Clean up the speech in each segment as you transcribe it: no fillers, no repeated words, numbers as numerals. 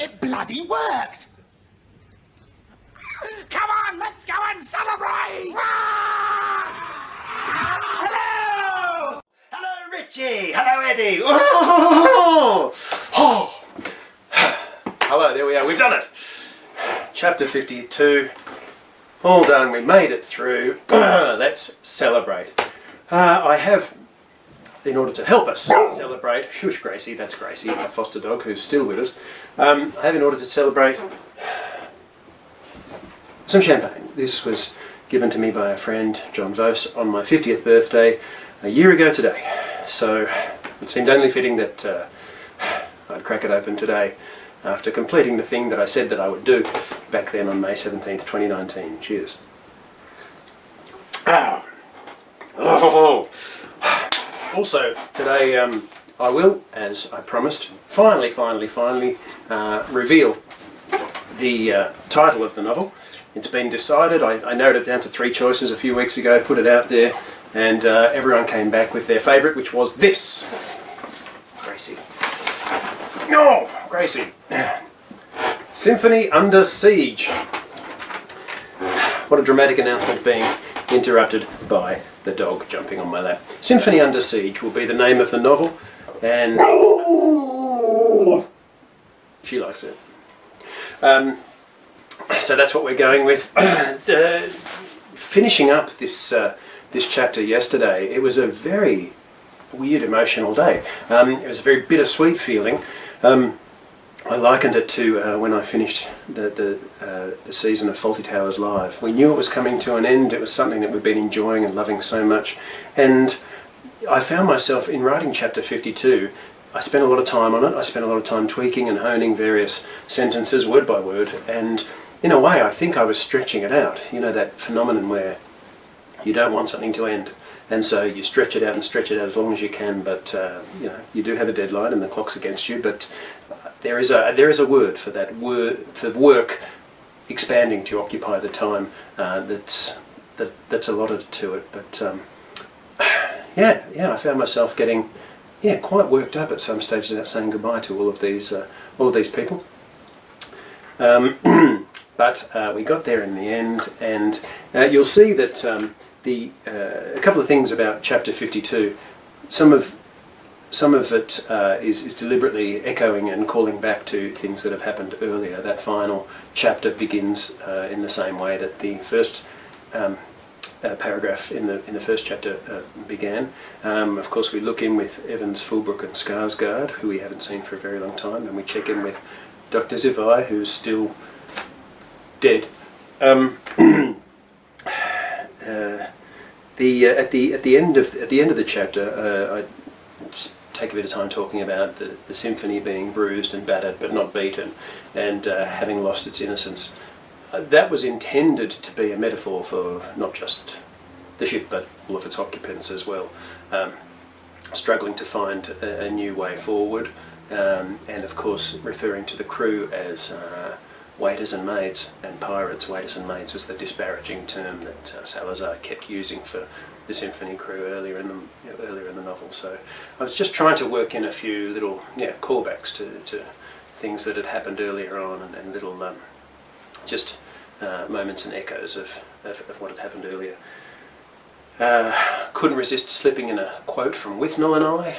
It bloody worked! Come on, let's go and celebrate! Hello! Hello, Richie! Hello, Eddie! Oh! Oh! Hello, there we are. We've done it! Chapter 52. All done. We made it through. Let's celebrate. I have, in order to help us celebrate, shush Gracie, that's Gracie, our foster dog who's still with us. I have, in order to celebrate, some champagne. This was given to me by a friend, John Vos, on my 50th birthday a year ago today. So it seemed only fitting that I'd crack it open today after completing the thing that I said that I would do back then on May 17th, 2019. Cheers. Oh. Also, today I will, as I promised, finally reveal the title of the novel. It's been decided. I narrowed it down to 3 choices a few weeks ago, put it out there, and everyone came back with their favourite, which was this. Gracie. No, Gracie. Symphony Under Siege. What a dramatic announcement, being interrupted by the dog jumping on my lap. Symphony Under Siege will be the name of the novel, and she likes it. So that's what we're going with. Finishing up this chapter yesterday, it was a very weird emotional day. It was a very bittersweet feeling. I likened it to when I finished the season of Fawlty Towers Live. We knew it was coming to an end. It was something that we'd been enjoying and loving so much. And I found myself, in writing chapter 52, I spent a lot of time on it. I spent a lot of time tweaking and honing various sentences word by word. And in a way, I think I was stretching it out. You know, that phenomenon where you don't want something to end, and so you stretch it out and stretch it out as long as you can, but you know, you do have a deadline and the clock's against you, but there is a word for that, word for work expanding to occupy the time that's allotted to it. But yeah, I found myself getting quite worked up at some stages about saying goodbye to all of these people. But we got there in the end, and you'll see that a couple of things about chapter 52. Some of it is deliberately echoing and calling back to things that have happened earlier. That final chapter begins in the same way that the first paragraph in the first chapter began. Of course, we look in with Evans, Fullbrook and Skarsgård, who we haven't seen for a very long time, and we check in with Dr. Zivai, who's still dead. At the end of the chapter, I just take a bit of time talking about the symphony being bruised and battered, but not beaten, and having lost its innocence. That was intended to be a metaphor for not just the ship, but all of its occupants as well, struggling to find a new way forward, and of course referring to the crew as waiters and maids, and pirates. Waiters and maids was the disparaging term that Salazar kept using for the symphony crew earlier in the novel. So I was just trying to work in a few little callbacks to things that had happened earlier on, and little moments and echoes of what had happened earlier. Couldn't resist slipping in a quote from Withnail and I,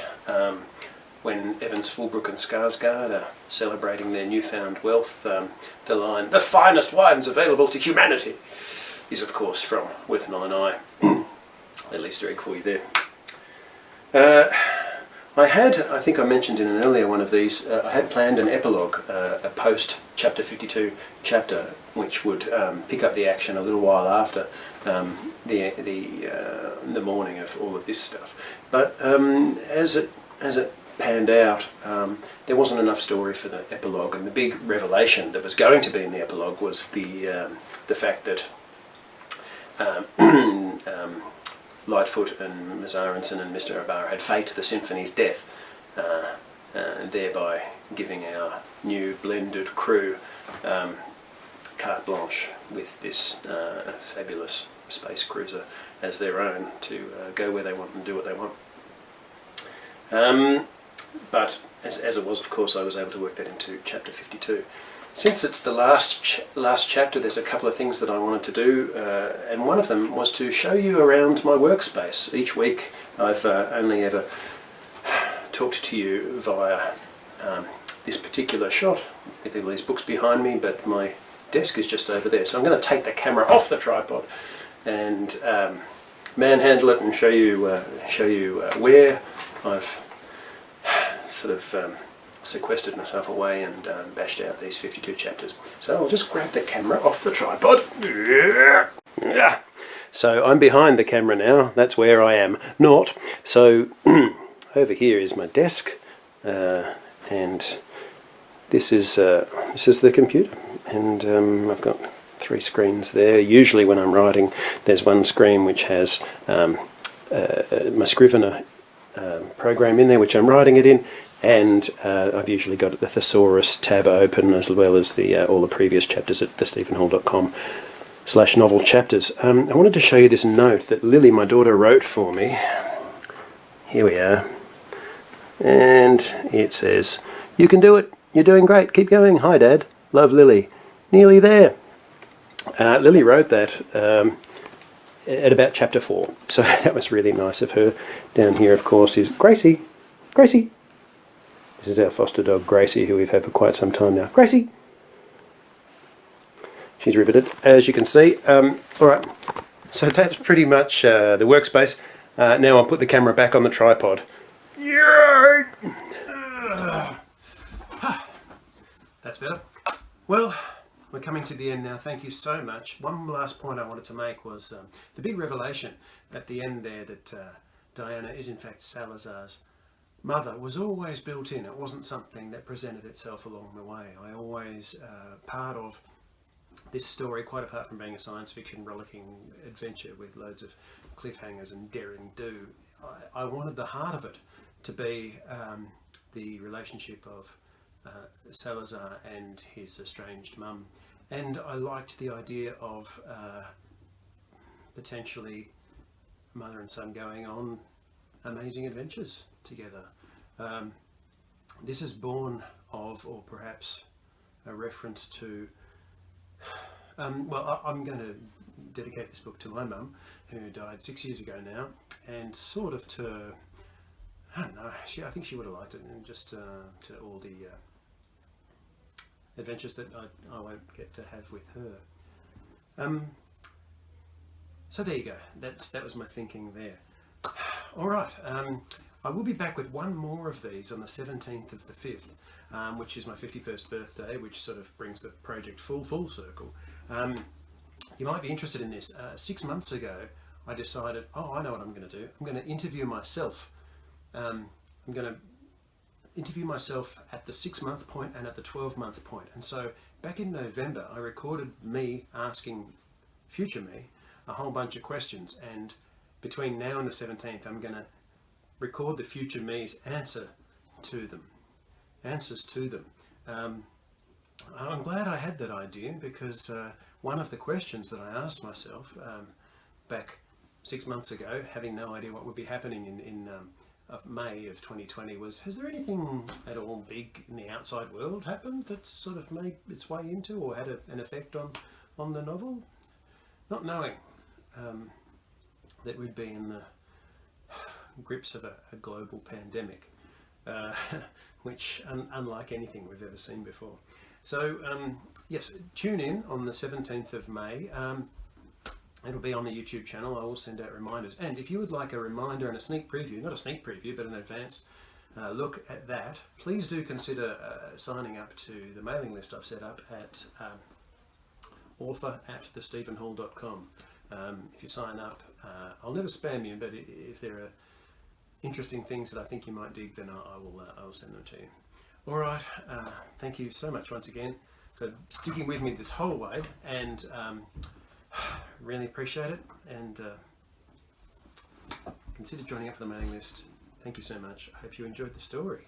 when Evans, Fullbrook and Skarsgård are celebrating their newfound wealth. The line, "The finest wines available to humanity," is of course from Withnail and I. Little Easter egg for you there. I think I mentioned in an earlier one of these, I had planned an epilogue, a post chapter 52 chapter, which would pick up the action a little while after the morning of all of this stuff. But as it panned out, there wasn't enough story for the epilogue, and the big revelation that was going to be in the epilogue was the fact that Lightfoot and Ms. Aronson and Mr. O'Barra had faked the symphony's death, and thereby giving our new blended crew carte blanche with this fabulous space cruiser as their own to go where they want and do what they want. but as it was, of course, I was able to work that into chapter 52. Since it's the last chapter, there's a couple of things that I wanted to do, and one of them was to show you around my workspace. Each week I've only ever talked to you via this particular shot with all these books behind me, but my desk is just over there. So I'm going to take the camera off the tripod and manhandle it and show you where I've sort of sequestered myself away and bashed out these 52 chapters. So I'll just grab the camera off the tripod. Yeah. So I'm behind the camera now. That's where I am not. So over here is my desk, and this is the computer, and I've got 3 screens there. Usually when I'm writing, there's one screen which has my Scrivener program in there, which I'm writing it in, and I've usually got the Thesaurus tab open, as well as all the previous chapters at thestephenhall.com/novel chapters. I wanted to show you this note that Lily, my daughter, wrote for me. Here we are, and it says, "You can do it. You're doing great. Keep going. Hi, Dad. Love, Lily. Nearly there." Lily wrote that at about chapter 4, so that was really nice of her. Down here, of course, is Gracie. Gracie. This is our foster dog, Gracie, who we've had for quite some time now. Gracie. She's riveted, as you can see. All right, so that's pretty much the workspace. Now I'll put the camera back on the tripod. That's better. Well, we're coming to the end now. Thank you so much. One last point I wanted to make was the big revelation at the end there that Diana is in fact Salazar's mother was always built in. It wasn't something that presented itself along the way. I always, part of this story, quite apart from being a science fiction rollicking adventure with loads of cliffhangers and daring do, I wanted the heart of it to be the relationship of Salazar and his estranged mum. And I liked the idea of potentially mother and son going on amazing adventures together. This is born of, or perhaps a reference to, well, I'm going to dedicate this book to my mum, who died 6 years ago now, and sort of to, I don't know, I think she would have liked it, and just to all the adventures that I won't get to have with her. So there you go, that was my thinking there. Alright, I will be back with one more of these on the 17th of the 5th, which is my 51st birthday, which sort of brings the project full circle. You might be interested in this. 6 months ago I decided, I know what I'm going to do. I'm going to interview myself. I'm going to interview myself at the 6-month point and at the 12-month point. And so back in November I recorded me asking future me a whole bunch of questions, and between now and the 17th I'm going to record the future me's answers to them. I'm glad I had that idea, because one of the questions that I asked myself back 6 months ago, having no idea what would be happening in May of 2020, was, has there anything at all big in the outside world happened that sort of made its way into or had an effect on the novel? Not knowing that we'd be in the grips of a global pandemic, which unlike anything we've ever seen before. So yes, tune in on the 17th of May. It'll be on the YouTube channel. I will send out reminders, and if you would like a reminder and a sneak preview, not a sneak preview but an advanced look at that, please do consider signing up to the mailing list I've set up at author@thestephenhall.com. If you sign up, I'll never spam you, but if there are interesting things that I think you might dig, then I will send them to you. Alright, thank you so much once again for sticking with me this whole way, and really appreciate it, and consider joining up for the mailing list. Thank you so much. I hope you enjoyed the story.